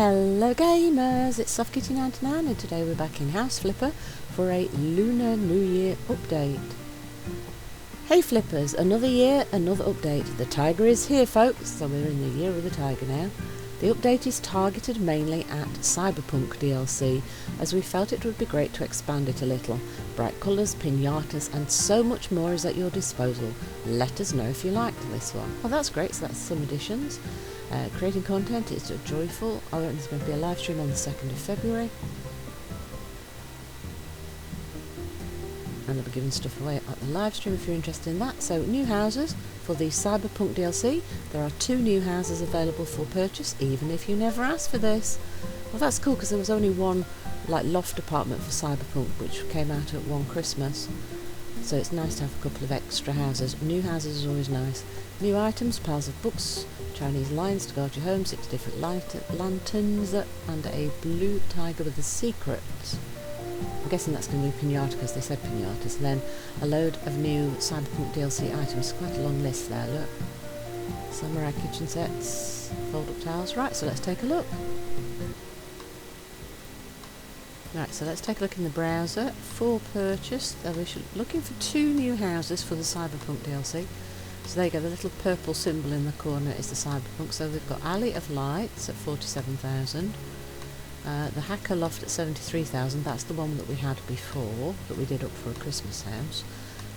Hello gamers, it's SoftKitty99 and today we're back in House Flipper for a Lunar New Year update. Hey Flippers, another year, another update. The tiger is here folks, so we're in the year of the tiger now. The update is targeted mainly at Cyberpunk DLC, as we felt it would be great to expand it a little. Bright colours, pinatas and so much more is at your disposal. Let us know if you liked this one. Well, that's great, so that's some additions. Creating content is joyful. I reckon there's going to be a live stream on the 2nd of February. And I'll be giving stuff away at the live stream if you're interested in that. So, new houses for the Cyberpunk DLC. There are 2 new houses available for purchase, even if you never asked for this. Well, that's cool because there was only one loft apartment for Cyberpunk, which came out at one Christmas. So it's nice to have a couple of extra houses. New houses is always nice. New items, piles of books, Chinese lions to guard your home, 6 different lanterns, and a blue tiger with a secret. I'm guessing that's going to be pinata because they said pinatas. And then a load of new Cyberpunk DLC items. Quite a long list there, look. Samurai kitchen sets, fold-up towels. Right, so let's take a look. Right, so let's take a look in the browser. For purchase, we're looking for 2 new houses for the Cyberpunk DLC. So there you go, the little purple symbol in the corner is the Cyberpunk. So we've got Alley of Lights at 47,000. The Hacker Loft at 73,000. That's the one that we had before, that we did up for a Christmas house.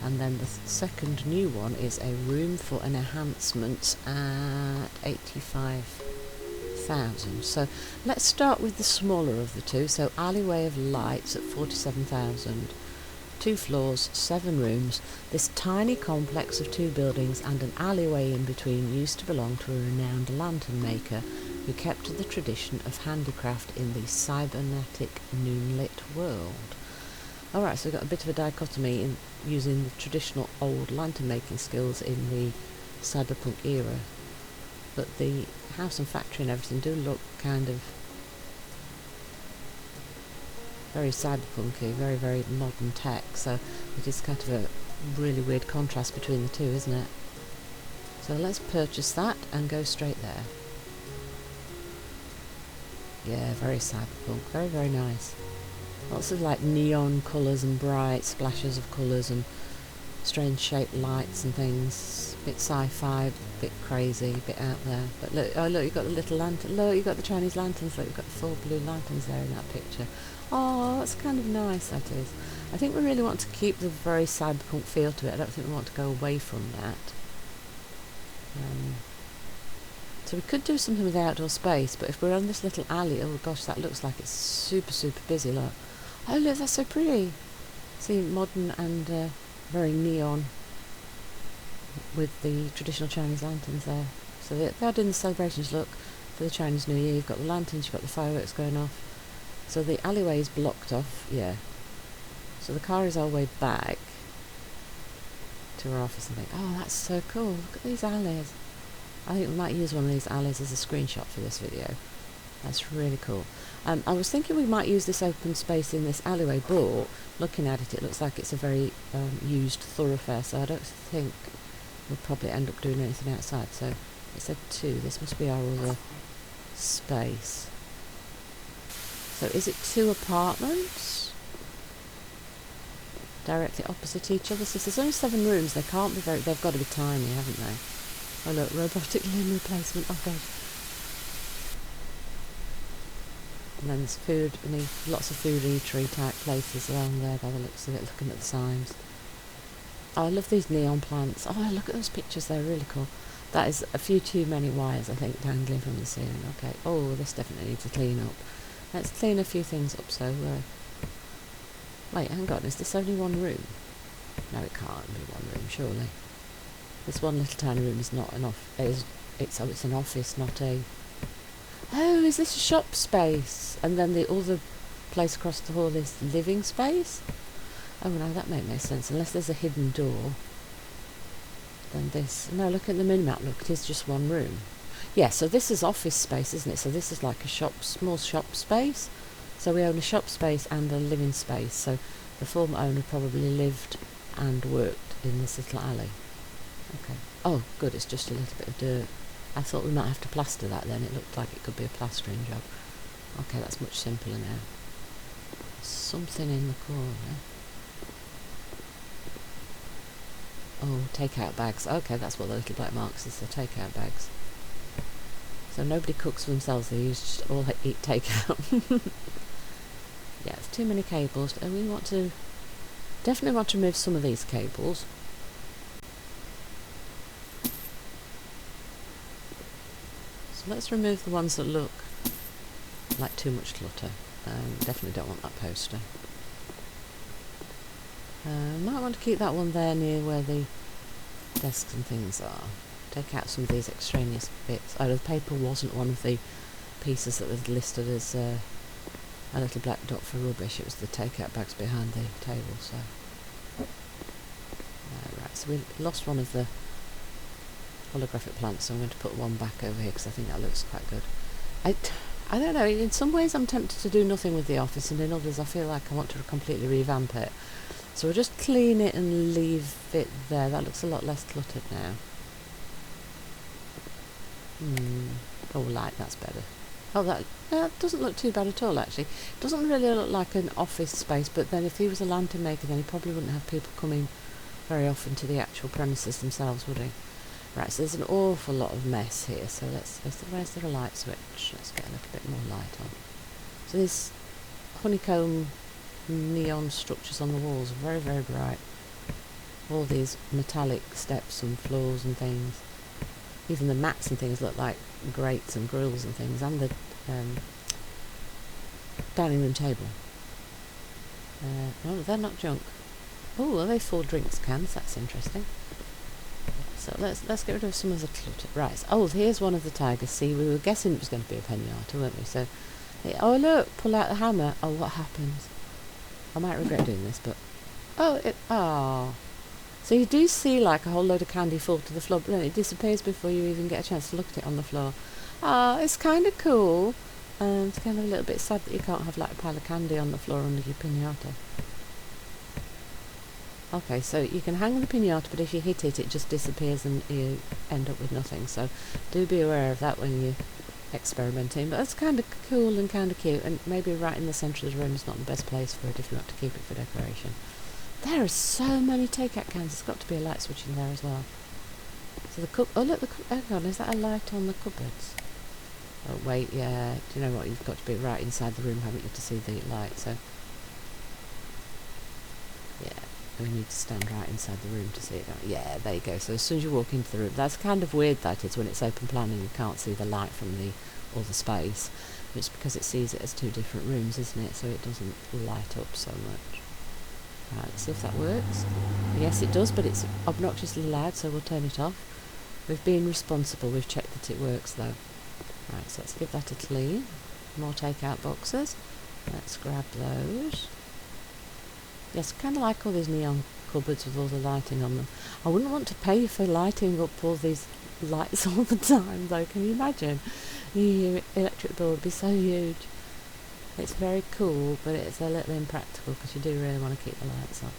And then the second new one is a room for an enhancement at 85,000. So let's start with the smaller of the 2. So Alleyway of Lights at 47,000. 2 floors, 7 rooms. This tiny complex of 2 buildings and an alleyway in between used to belong to a renowned lantern maker who kept to the tradition of handicraft in the cybernetic noonlit world. Alright, so we've got a bit of a dichotomy in using the traditional old lantern making skills in the Cyberpunk era. But the house and factory and everything do look kind of very cyberpunky, very, very modern tech, so it is kind of a really weird contrast between the 2, isn't it? So let's purchase that and go straight there. Yeah, very cyberpunk, very, very nice. Lots of neon colours and bright splashes of colours and strange shaped lights and things. A bit sci-fi, a bit crazy, a bit out there. But look, oh look, you've got the little lantern. Look, you've got the Chinese lanterns. Look, you've got the 4 blue lanterns there in that picture. Oh, that's kind of nice, that is. I think we really want to keep the very cyberpunk feel to it. I don't think we want to go away from that. So we could do something with the outdoor space, but if we're on this little alley, oh gosh, that looks like it's super, super busy, look. Oh look, that's so pretty. See, modern and very neon with the traditional Chinese lanterns there. So they are doing the celebrations, look, for the Chinese New Year. You've got the lanterns, you've got the fireworks going off. So the alleyway is blocked off, yeah. So the car is our way back to our office and think, oh, that's so cool, look at these alleys. I think we might use one of these alleys as a screenshot for this video. That's really cool. I was thinking we might use this open space in this alleyway, but looking at it, it looks like it's a very used thoroughfare, so I don't think we'll probably end up doing anything outside. So it said 2, this must be our other space. So is it 2 apartments directly opposite each other? So if there's only 7 rooms, they can't be very, they've got to be tiny, haven't they? Oh look, robotic limb replacement, oh gosh. And then there's food, lots of food eatery type places around there by the looks of it, looking at the signs. Oh, I love these neon plants. Oh, look at those pictures, they're really cool. That is a few too many wires, I think, dangling from the ceiling. Okay, oh, this definitely needs a clean up. Let's clean a few things up, so... wait, hang on, is this only 1 room? No, it can't be 1 room, surely. This one little tiny room is not an office. It's an office, not a... Oh, is this a shop space? And then the other place across the hall is living space? Oh no, that makes no sense. Unless there's a hidden door. Then this... No, look at the mini-map. Look, it is just 1 room. Yeah, so this is office space, isn't it? So this is like a small shop space. So we own a shop space and a living space. So the former owner probably lived and worked in this little alley. Okay. Oh, good, it's just a little bit of dirt. I thought we might have to plaster that then. It looked like it could be a plastering job. Okay, that's much simpler now. Something in the corner. Oh, take-out bags. Okay, that's what the little black marks is, the take-out bags. So nobody cooks for themselves, they just all eat take-out. Yeah, it's too many cables. And we want to... definitely want to remove some of these cables. So let's remove the ones that look like too much clutter. Definitely don't want that poster. Might want to keep that one there near where the desks and things are. Take out some of these extraneous bits. Oh, the paper wasn't one of the pieces that was listed as a little black dot for rubbish. It was the take-out bags behind the table. So, right. So we lost one of the holographic plants. So I'm going to put one back over here because I think that looks quite good. I don't know. In some ways, I'm tempted to do nothing with the office, and in others, I feel like I want to completely revamp it. So we'll just clean it and leave it there. That looks a lot less cluttered now. Oh, light, that's better. Oh, that doesn't look too bad at all, actually. It doesn't really look like an office space, but then if he was a lantern maker, then he probably wouldn't have people coming very often to the actual premises themselves, would he? Right, so there's an awful lot of mess here, so where's there a light switch? Let's get a little bit more light on. So these honeycomb neon structures on the walls are very, very bright. All these metallic steps and floors and things. Even the mats and things look like grates and grills and things, and the dining room table. No, they're not junk. Oh, are they full drinks cans? That's interesting. So let's get rid of some of the clutter. Right. Oh, here's one of the tigers. See, we were guessing it was going to be a pinata, weren't we? So, oh look, pull out the hammer. Oh, what happens? I might regret doing this, but oh. So you do see like a whole load of candy fall to the floor, but then it disappears before you even get a chance to look at it on the floor. It's kind of cool. It's kind of a little bit sad that you can't have like a pile of candy on the floor under your pinata. Okay, so you can hang the pinata, but if you hit it, it just disappears and you end up with nothing. So do be aware of that when you're experimenting. But that's kind of cool and kind of cute, and maybe right in the centre of the room is not the best place for it if you want to keep it for decoration. There are so many take-out cans. There's got to be a light switch in there as well. So the oh look, hang on, is that a light on the cupboards? Oh wait, yeah. Do you know what? You've got to be right inside the room, haven't you, to see the light? So yeah. We need to stand right inside the room to see it. Yeah, there you go. So as soon as you walk into the room, that's kind of weird that is when it's open plan and you can't see the light from the space. It's because it sees it as two different rooms, isn't it? So it doesn't light up so much. Right, let's see if that works. Yes, it does, but it's obnoxiously loud, so we'll turn it off. We've been responsible. We've checked that it works, though. Right, so let's give that a clean. More take-out boxes. Let's grab those. Yes, kind of like all these neon cupboards with all the lighting on them. I wouldn't want to pay for lighting up all these lights all the time, though. Can you imagine? Your electric bill would be so huge. It's very cool, but it's a little impractical because you do really want to keep the lights on.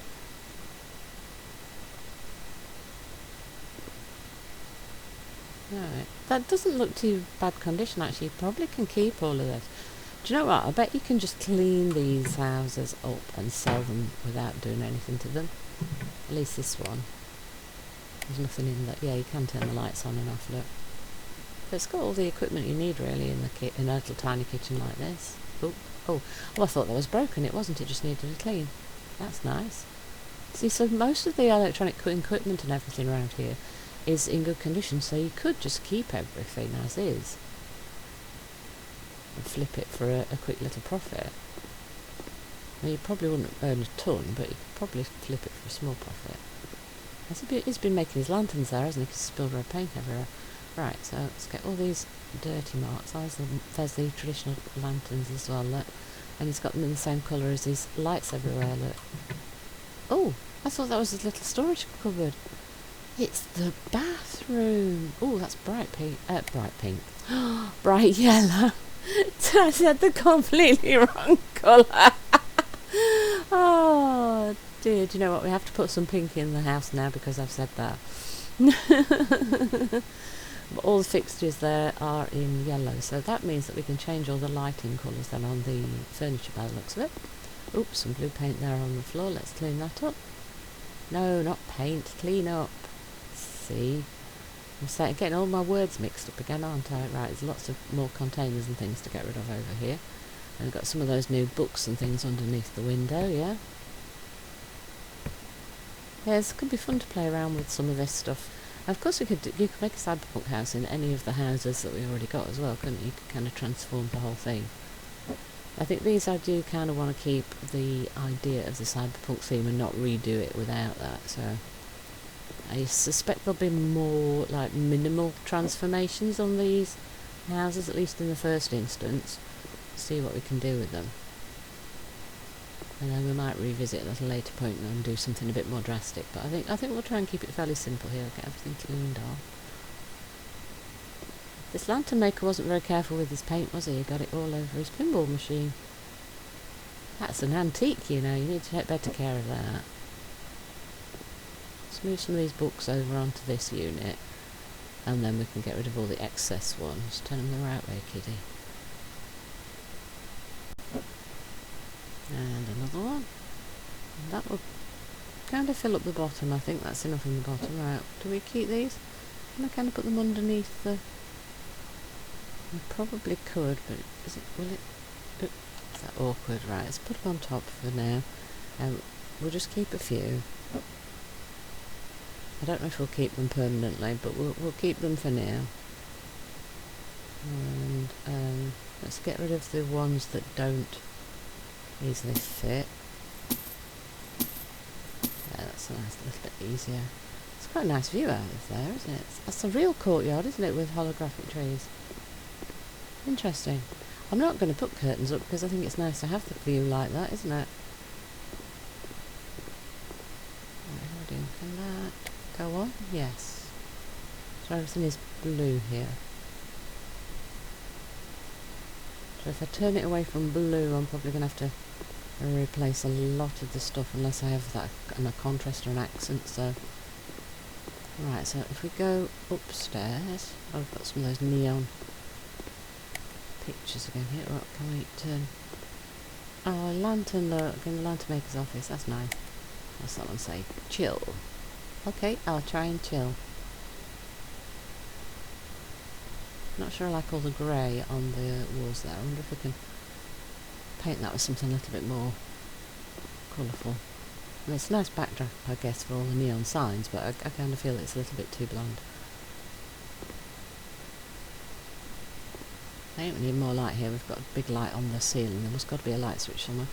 Right, that doesn't look too bad condition actually. You probably can keep all of this. Do you know what? I bet you can just clean these houses up and sell them without doing anything to them. At least this one. There's nothing in that. Yeah, you can turn the lights on and off, look. But it's got all the equipment you need really in a little tiny kitchen like this. Oh, I thought that was broken. It wasn't. It just needed a clean. That's nice. See, so most of the electronic equipment and everything around here is in good condition, so you could just keep everything as is. And flip it for a quick little profit. Well, you probably wouldn't earn a ton, but you could probably flip it for a small profit. He's been making his lanterns there, hasn't he? Because he spilled red paint everywhere. Right, so let's get all these dirty marks. There's the traditional lanterns as well, look. And he's got them in the same colour as his lights everywhere, look. Oh, I thought that was his little storage cupboard. It's the bathroom. Oh, that's bright pink. Bright yellow. I said the completely wrong colour. Oh dear, do you know what? We have to put some pink in the house now because I've said that. But all the fixtures there are in yellow, so that means that we can change all the lighting colours then on the furniture by the looks of it. Oops, some blue paint there on the floor. Let's clean that up. No, not paint. Clean up. See? I'm getting all my words mixed up again, aren't I? Right, there's lots of more containers and things to get rid of over here. And we've got some of those new books and things underneath the window, yeah? Yeah, it could be fun to play around with some of this stuff. And of course, you could make a cyberpunk house in any of the houses that we already got as well, couldn't you? You could kind of transform the whole thing. I think these I do kind of want to keep the idea of the cyberpunk theme and not redo it without that, so I suspect there'll be more like minimal transformations on these houses, at least in the first instance. See what we can do with them. And then we might revisit at a later point and do something a bit more drastic, but I think we'll try and keep it fairly simple here, get everything cleaned off. This lantern maker wasn't very careful with his paint, was he? He got it all over his pinball machine. That's an antique, you know, you need to take better care of that. Let's move some of these books over onto this unit, and then we can get rid of all the excess ones. Turn them the right way, kiddie. And another one. And that will kind of fill up the bottom. I think that's enough in the bottom. Right, do we keep these? Can I kind of put them underneath the... I probably could, but will it... Is that awkward? Right, let's put them on top for now. We'll just keep a few. I don't know if we'll keep them permanently, but we'll keep them for now. And let's get rid of the ones that don't easily fit. Yeah, that's a nice little bit easier. It's quite a nice view out of there, isn't it? That's a real courtyard, isn't it, with holographic trees? Interesting. I'm not going to put curtains up because I think it's nice to have the view like that, isn't it? Right, how are we doing? Can that go on? Yes. So everything is blue here. So if I turn it away from blue, I'm probably going to have to replace a lot of the stuff unless I have that and a contrast or an accent. So right, so if we go upstairs, oh, I've got some of those neon pictures again here. What can we turn? Oh, a lantern, look, in the lantern maker's office. That's nice. What's that one say? Chill. Okay, I'll try and chill. Not sure I like all the grey on the walls there. I wonder if we can paint that with something a little bit more colourful. I mean, it's a nice backdrop, I guess, for all the neon signs, but I kind of feel it's a little bit too blonde. I think we need more light here. We've got a big light on the ceiling. There must got to be a light switch somewhere.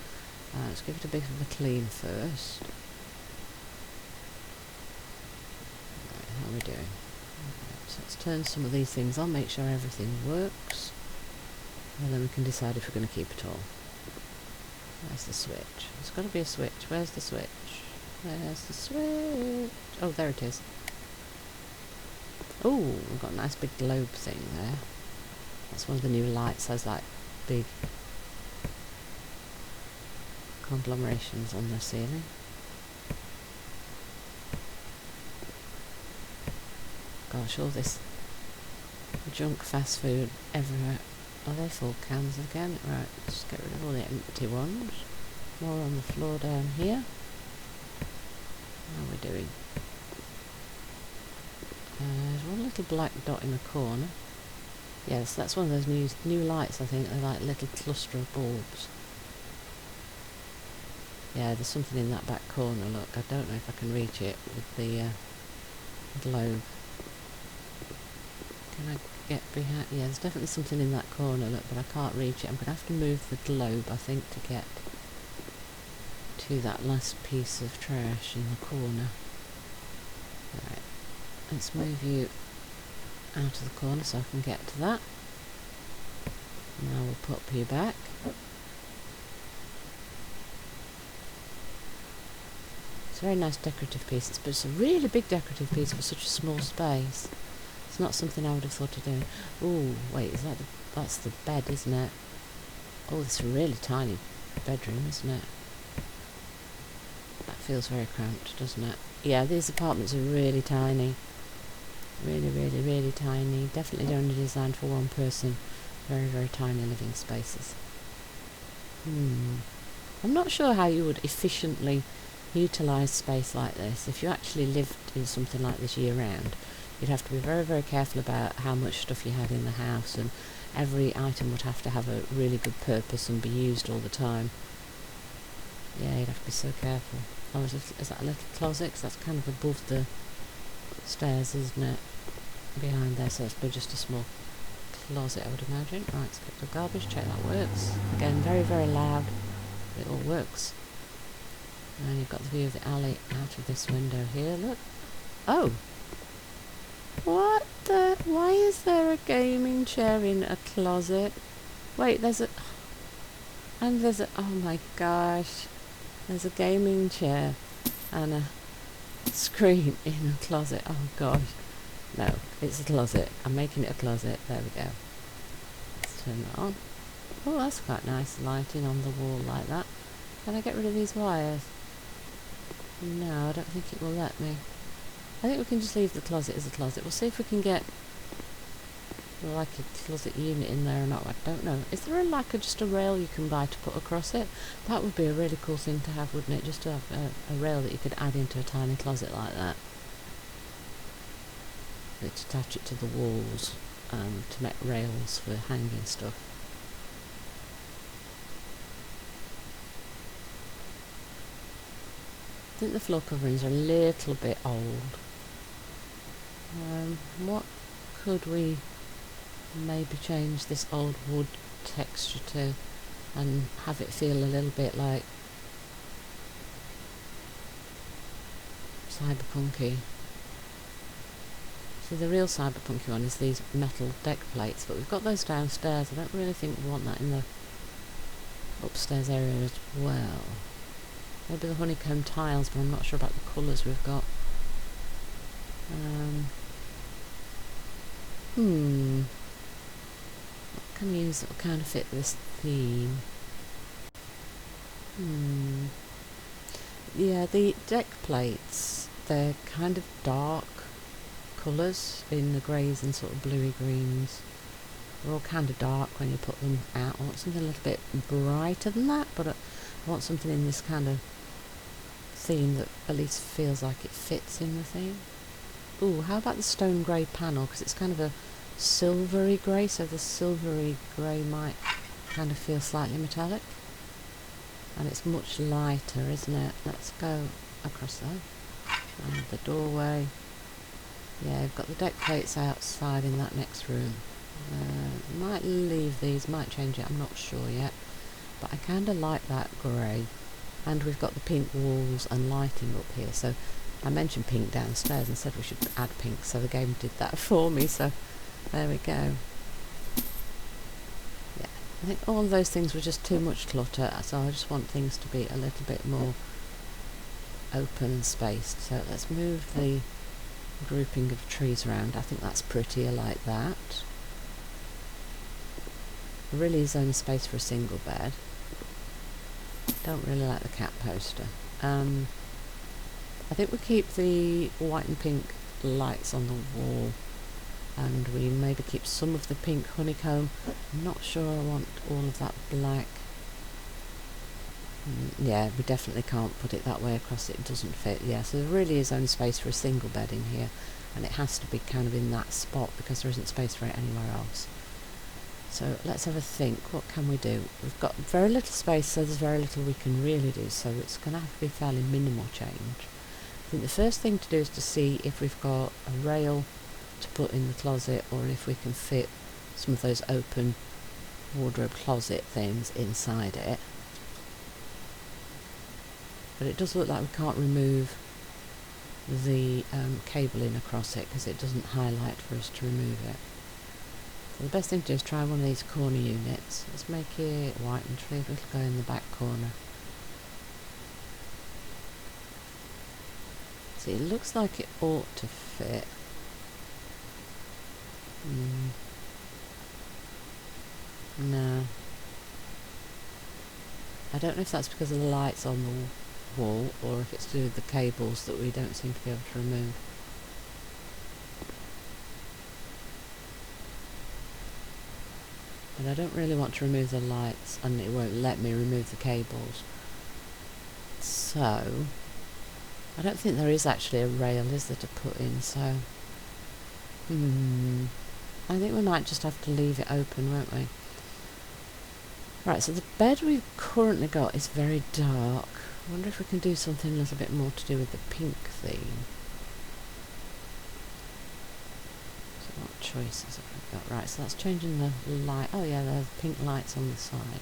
Let's give it a bit of a clean first. Right, how are we doing? Okay, so let's turn some of these things on, make sure everything works, and then we can decide if we're going to keep it all. Where's the switch? There's got to be a switch. Where's the switch? Where's the switch? Oh, there it is. Oh, we've got a nice big globe thing there. That's one of the new lights. Has like big conglomerations on the ceiling. Gosh, all this junk fast food everywhere. Are they full cans again? Right, let's get rid of all the empty ones. More on the floor down here. How are we doing? There's one little black dot in the corner. Yes, that's one of those new lights, I think. They're like a little cluster of bulbs. Yeah, there's something in that back corner. Look, I don't know if I can reach it with the globe. Can I get behind? Yeah, there's definitely something in that corner, look, but I can't reach it. I'm going to have to move the globe, I think, to get to that last piece of trash in the corner. Right, let's move you out of the corner so I can get to that. Now we'll pop you back. It's a very nice decorative piece, but it's a really big decorative piece for such a small space. It's not something I would have thought of doing. Oh, wait, is that that's the bed, isn't it? Oh, it's a really tiny bedroom, isn't it? That feels very cramped, doesn't it? Yeah, these apartments are really tiny. Really, really, really tiny. Definitely only designed for one person. Very, very tiny living spaces. I'm not sure how you would efficiently utilise space like this. If you actually lived in something like this year round, you'd have to be very, very careful about how much stuff you had in the house, and every item would have to have a really good purpose and be used all the time. Yeah, you'd have to be so careful. Oh, is that a little closet? 'Cause that's kind of above the stairs, isn't it? Behind there, so it's just a small closet, I would imagine. Right, let's get the garbage, check that works. Again, very, very loud, but it all works. And you've got the view of the alley out of this window here, look. Oh! What the... Why is there a gaming chair in a closet? Wait, there's a... And there's a... Oh my gosh. There's a gaming chair and a screen in a closet. Oh gosh. No, it's a closet. I'm making it a closet. There we go. Let's turn that on. Oh, that's quite nice lighting on the wall like that. Can I get rid of these wires? No, I don't think it will let me. I think we can just leave the closet as a closet. We'll see if we can get like a closet unit in there or not. I don't know. Is there just a rail you can buy to put across it? That would be a really cool thing to have, wouldn't it? Just to have a rail that you could add into a tiny closet like that. Let's attach it to the walls to make rails for hanging stuff. I think the floor coverings are a little bit old. What could we maybe change this old wood texture to and have it feel a little bit like cyberpunky? See, the real cyberpunky one is these metal deck plates, but we've got those downstairs. I don't really think we want that in the upstairs area as well. Maybe the honeycomb tiles, but I'm not sure about the colours we've got. What can we use that will kind of fit this theme? Yeah, the deck plates, they're kind of dark colours in the greys and sort of bluey greens. They're all kind of dark when you put them out. I want something a little bit brighter than that, but I want something in this kind of theme that at least feels like it fits in the theme. Ooh, how about the stone grey panel? Because it's kind of a silvery grey, so the silvery grey might kind of feel slightly metallic. And it's much lighter, isn't it? Let's go across there. And the doorway. Yeah, we've got the deck plates outside in that next room. Might leave these, might change it, I'm not sure yet. But I kind of like that grey. And we've got the pink walls and lighting up here. So I mentioned pink downstairs and said we should add pink, so the game did that for me, so there we go. Yeah, I think all of those things were just too much clutter, so I just want things to be a little bit more open and spaced. So let's move the grouping of trees around. I think that's prettier like that. Really is only space for a single bed. Don't really like the cat poster. I think we keep the white and pink lights on the wall, and we maybe keep some of the pink honeycomb. I'm not sure I want all of that black. Yeah, we definitely can't put it that way across, it doesn't fit. Yeah, so there really is only space for a single bed in here, and it has to be kind of in that spot because there isn't space for it anywhere else. So let's have a think. What can we do? We've got very little space, so there's very little we can really do, so it's going to have to be fairly minimal change. I think the first thing to do is to see if we've got a rail to put in the closet, or if we can fit some of those open wardrobe closet things inside it. But it does look like we can't remove the cabling across it because it doesn't highlight for us to remove it. So the best thing to do is try one of these corner units. Let's make it white and leave a little go in the back corner. See, it looks like it ought to fit. No. I don't know if that's because of the lights on the wall, or if it's to do with the cables that we don't seem to be able to remove. And I don't really want to remove the lights, and it won't let me remove the cables. So, I don't think there is actually a rail, is there, to put in, so... I think we might just have to leave it open, won't we? Right, so the bed we've currently got is very dark. I wonder if we can do something a little bit more to do with the pink theme. So what choices have we got? Right, so that's changing the light. Oh yeah, there's pink lights on the side.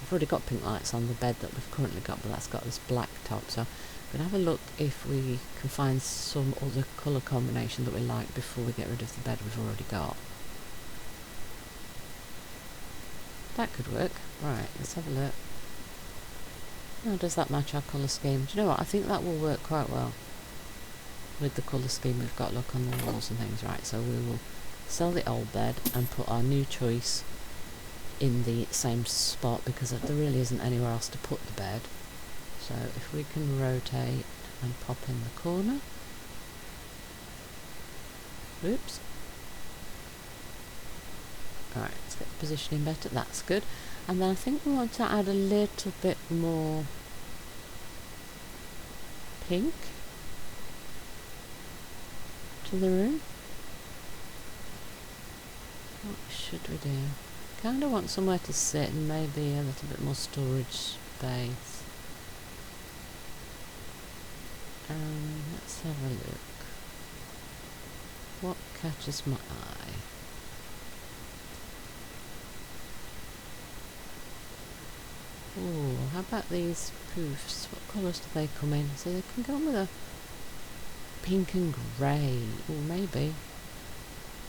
We've already got pink lights on the bed that we've currently got, but that's got this black top. So we're going to have a look if we can find some other colour combination that we like before we get rid of the bed we've already got. That could work. Right, let's have a look. How does that match our colour scheme? Do you know what? I think that will work quite well with the colour scheme we've got. Look on the walls and things. Right, so we will sell the old bed and put our new choice in the same spot, because there really isn't anywhere else to put the bed. So if we can rotate and pop in the corner. Oops. Alright, let's get the positioning better. That's good. And then I think we want to add a little bit more pink to the room. What should we do? Kind of want somewhere to sit and maybe a little bit more storage space. Let's have a look. What catches my eye? Oh, how about these poofs? What colours do they come in? So they can go on with a pink and grey. Oh, maybe.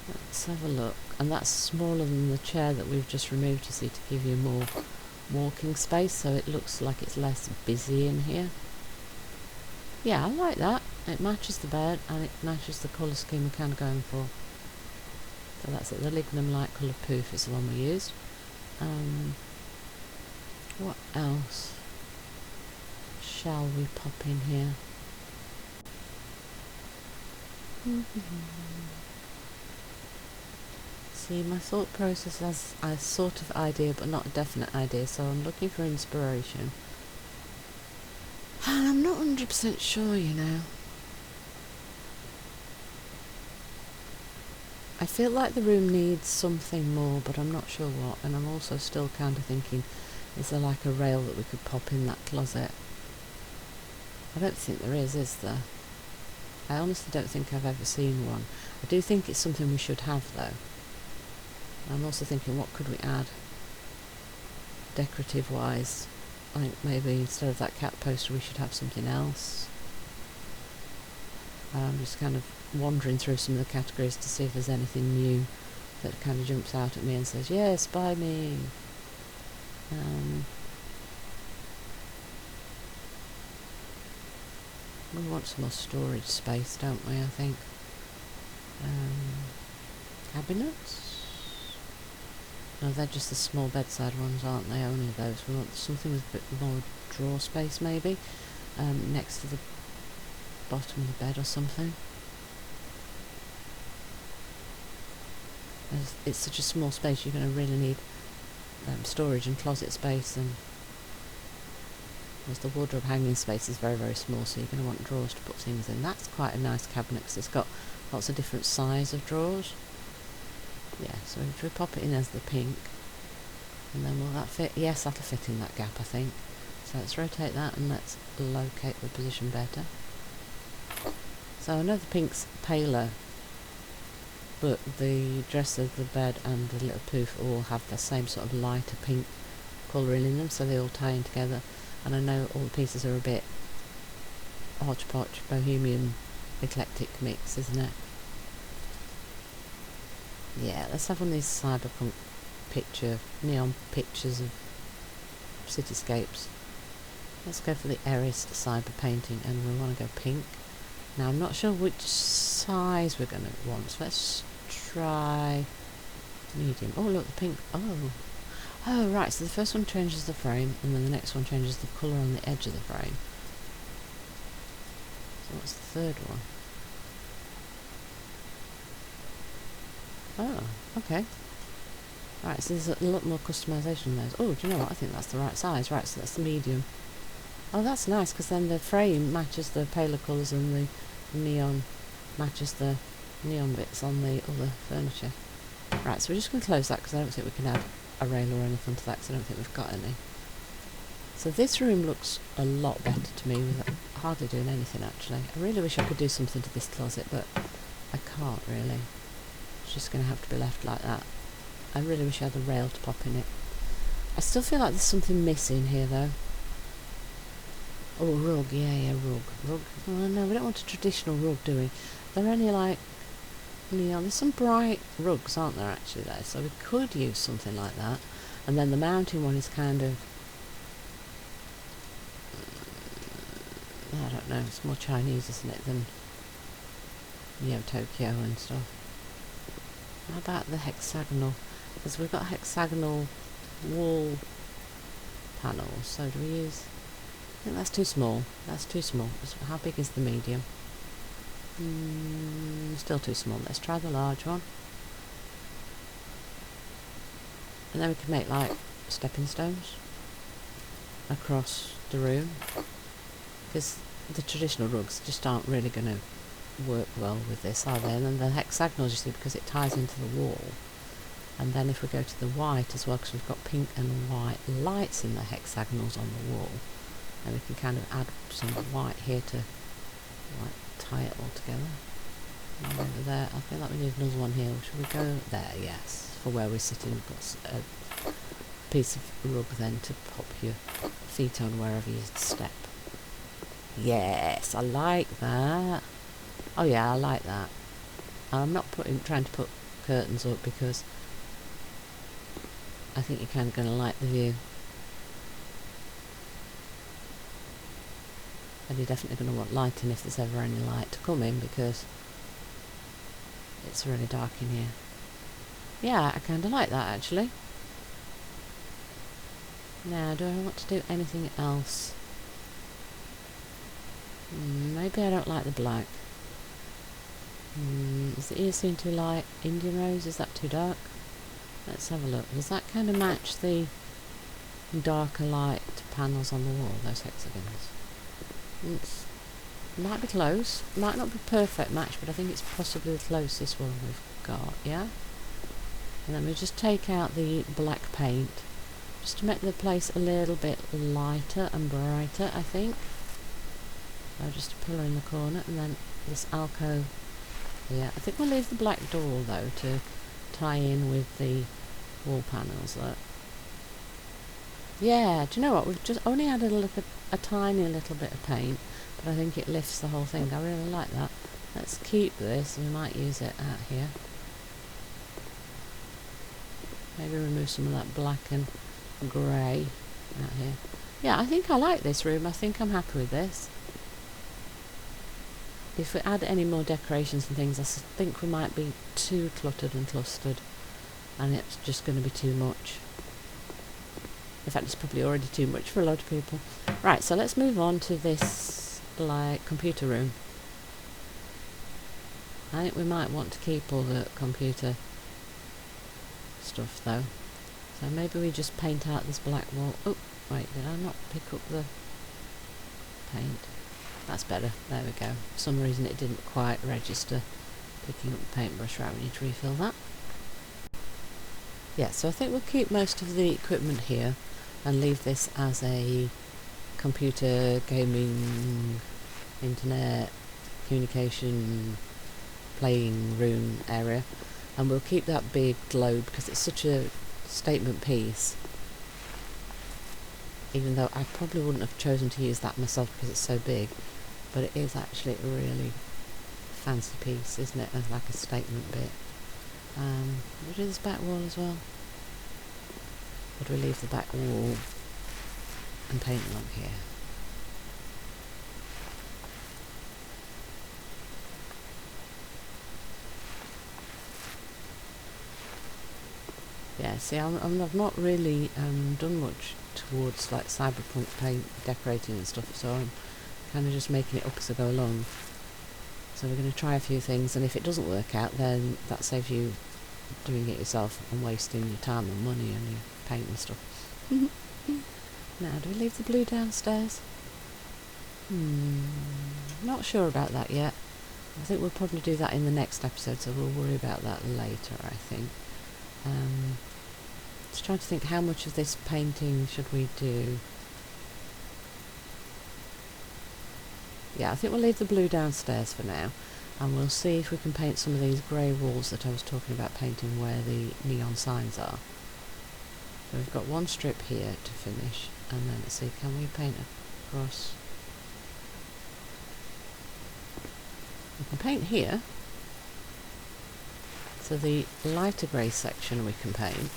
Let's have a look. And that's smaller than the chair that we've just removed, you see, to give you more walking space, so it looks like it's less busy in here. Yeah, I like that. It matches the bed and it matches the colour scheme we're kind of going for. So that's it, the lignum light colour poof is the one we used. What else shall we pop in here? See, my thought process has a sort of idea but not a definite idea, so I'm looking for inspiration. And I'm not 100% sure, you know. I feel like the room needs something more, but I'm not sure what, and I'm also still kind of thinking, is there like a rail that we could pop in that closet? I don't think there is there? I honestly don't think I've ever seen one. I do think it's something we should have though. I'm also thinking, what could we add decorative wise? I think maybe instead of that cat poster we should have something else. I'm just kind of wandering through some of the categories to see if there's anything new that kind of jumps out at me and says, yes, buy me. We want some more storage space, don't we, I think. Cabinets? No, they're just the small bedside ones, aren't they? Only those. We want something with a bit more drawer space, maybe, next to the bottom of the bed or something. It's such a small space, you're going to really need storage and closet space, and the wardrobe hanging space is very, very small, so you're going to want drawers to put things in. That's quite a nice cabinet because it's got lots of different size of drawers. Yeah, so if we pop it in as the pink, and then will that fit? Yes, that'll fit in that gap, I think. So let's rotate that and let's locate the position better. So I know the pink's paler, but the dresser, the bed and the little poof all have the same sort of lighter pink colouring in them, so they all tie in together. And I know all the pieces are a bit hodgepodge, bohemian, eclectic mix, isn't it? Yeah, let's have one of these cyberpunk neon pictures of cityscapes. Let's go for the Eris cyber painting, and we want to go pink. Now I'm not sure which size we're going to want, so let's try medium. Oh look, the pink, oh right, so the first one changes the frame, and then the next one changes the colour on the edge of the frame. So what's the third one? Oh, okay. Right, so there's a lot more customisation on those. Oh, do you know what? I think that's the right size. Right, so that's the medium. Oh, that's nice, because then the frame matches the paler colours and the neon matches the neon bits on the other furniture. Right, so we're just going to close that because I don't think we can add a rail or anything to that because I don't think we've got any. So this room looks a lot better to me with hardly doing anything actually. I really wish I could do something to this closet, but I can't really. It's just going to have to be left like that. I really wish I had a rail to pop in it. I still feel like there's something missing here though. Oh, rug, yeah, rug. Oh no, we don't want a traditional rug, do we? They're only like neon. There's some bright rugs, aren't there, actually, there? So we could use something like that. And then the mountain one is kind of... I don't know, it's more Chinese, isn't it, than, you know, Tokyo and stuff. How about the hexagonal? Because we've got hexagonal wall panels, so do we use... I think that's too small. That's too small. How big is the medium? Still too small. Let's try the large one. And then we can make like stepping stones across the room. Because the traditional rugs just aren't really going to work well with this, are they? And then the hexagonals, you see, because it ties into the wall. And then if we go to the white as well, because we've got pink and white lights in the hexagonals on the wall, and we can kind of add some white here to like tie it all together. And over there, I feel like we need another one here. Should we go there? Yes, for where we're sitting. We've got a piece of rug then to pop your feet on wherever you step. Yes, I like that. Oh yeah, I like that. I'm not trying to put curtains up because I think you're kind of going to like the view. And you're definitely going to want lighting if there's ever any light to come in because it's really dark in here. Yeah, I kind of like that actually. Now, do I want to do anything else? Maybe I don't like the black. Is the ear scene too light? Indian rose, is that too dark? Let's have a look. Does that kind of match the darker light panels on the wall, those hexagons? It might be close. Might not be perfect match, but I think it's possibly the closest one we've got, yeah? And then we just take out the black paint, just to make the place a little bit lighter and brighter, I think. So just a pillar in the corner, and then this alcove here. I think we'll leave the black door, though, to tie in with the wall panels. Yeah, do you know what? We've just only added a tiny little bit of paint, but I think it lifts the whole thing. I really like that. Let's keep this, and we might use it out here. Maybe remove some of that black and grey out here. Yeah, I think I like this room. I think I'm happy with this. If we add any more decorations and things, I think we might be too cluttered and clustered, and it's just going to be too much. In fact, it's probably already too much for a lot of people. Right, so let's move on to this, like, computer room. I think we might want to keep all the computer stuff, though. So maybe we just paint out this black wall. Oh, wait, did I not pick up the paint? That's better. There we go. For some reason it didn't quite register picking up the paintbrush. Right, we need to refill that. Yeah, so I think we'll keep most of the equipment here and leave this as a computer, gaming, internet, communication, playing room area. And we'll keep that big globe because it's such a statement piece. Even though I probably wouldn't have chosen to use that myself because it's so big. But it is actually a really fancy piece, isn't it? Like a statement bit. We'll do this back wall as well. Or do we leave the back wall and paint along here? Yeah, see, I've not really done much towards like Cyberpunk paint decorating and stuff, so I'm kind of just making it up as I go along. So we're going to try a few things, and if it doesn't work out, then that saves you doing it yourself and wasting your time and money and your paint and stuff. Now, do we leave the blue downstairs? Not sure about that yet. I think we'll probably do that in the next episode, so we'll worry about that later, I think. Just trying to think, how much of this painting should we do? Yeah, I think we'll leave the blue downstairs for now, and we'll see if we can paint some of these grey walls that I was talking about painting where the neon signs are. So we've got one strip here to finish, and then let's see, can we paint across? We can paint here, so the lighter grey section we can paint,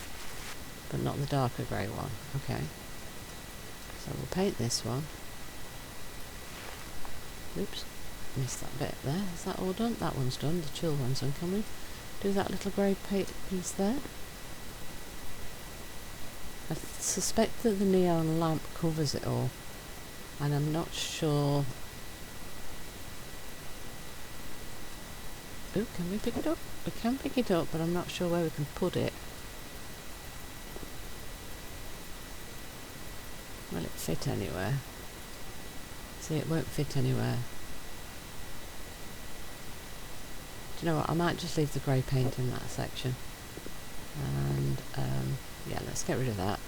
but not the darker grey one. Okay, so we'll paint this one. Oops, missed that bit there. Is that all done? That one's done, the chill one's done. Can we do that little grey piece there? I suspect that the neon lamp covers it all, and I'm not sure. Ooh, can we pick it up? We can pick it up, but I'm not sure where we can put it. Will it fit anywhere? See, it won't fit anywhere. Do you know what? I might just leave the grey paint in that section. And, yeah, let's get rid of that.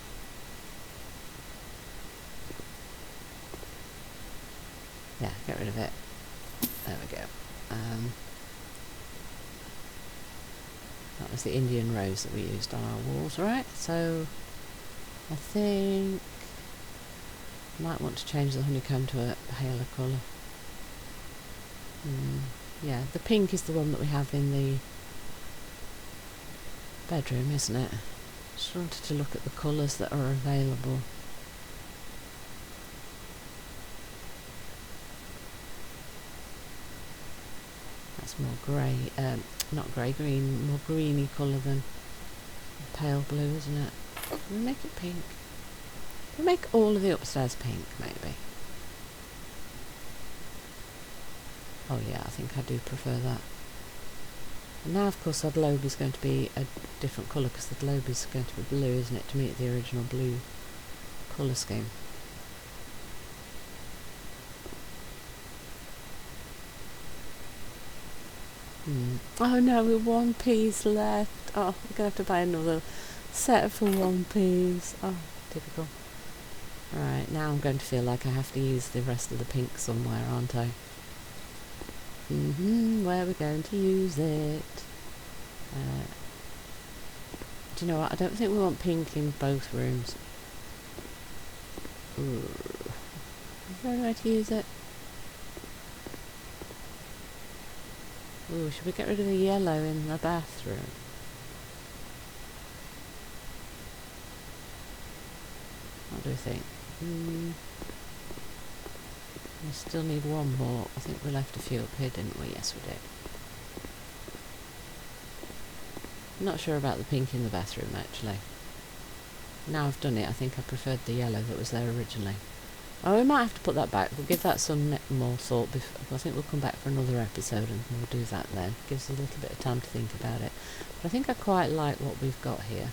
Yeah, get rid of it. There we go. That was the Indian rose that we used on our walls, right? So I think I might want to change the honeycomb to a paler colour. Yeah, the pink is the one that we have in the bedroom, isn't it? Just wanted to look at the colours that are available. That's more grey, not grey, green, more greeny colour than pale blue, isn't it? Can we make it pink? We'll make all of the upstairs pink, maybe. Oh yeah, I think I do prefer that. And now, of course, our globe is going to be a different colour, because the globe is going to be blue, isn't it, to meet the original blue colour scheme. Oh no, with one piece left. Oh, we're going to have to buy another set for one piece. Oh, typical. Right, now I'm going to feel like I have to use the rest of the pink somewhere, aren't I? Where are we going to use it? Do you know what? I don't think we want pink in both rooms. Ooh. Is there any way to use it? Ooh, should we get rid of the yellow in the bathroom? What do we think? We still need one more. I think we left a few up here, didn't we? Yes, we did. I'm not sure about the pink in the bathroom, actually. Now I've done it, I think I preferred the yellow that was there originally. Oh, we might have to put that back. We'll give that some more thought. I think we'll come back for another episode and we'll do that then. Gives us a little bit of time to think about it. But I think I quite like what we've got here.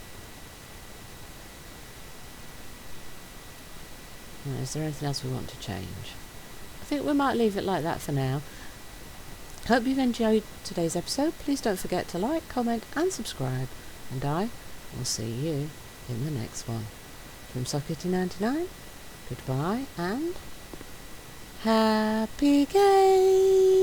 Now, is there anything else we want to change? I think we might leave it like that for now. Hope you've enjoyed today's episode. Please don't forget to like, comment and subscribe. And I will see you in the next one. From Sockety99, goodbye and happy game!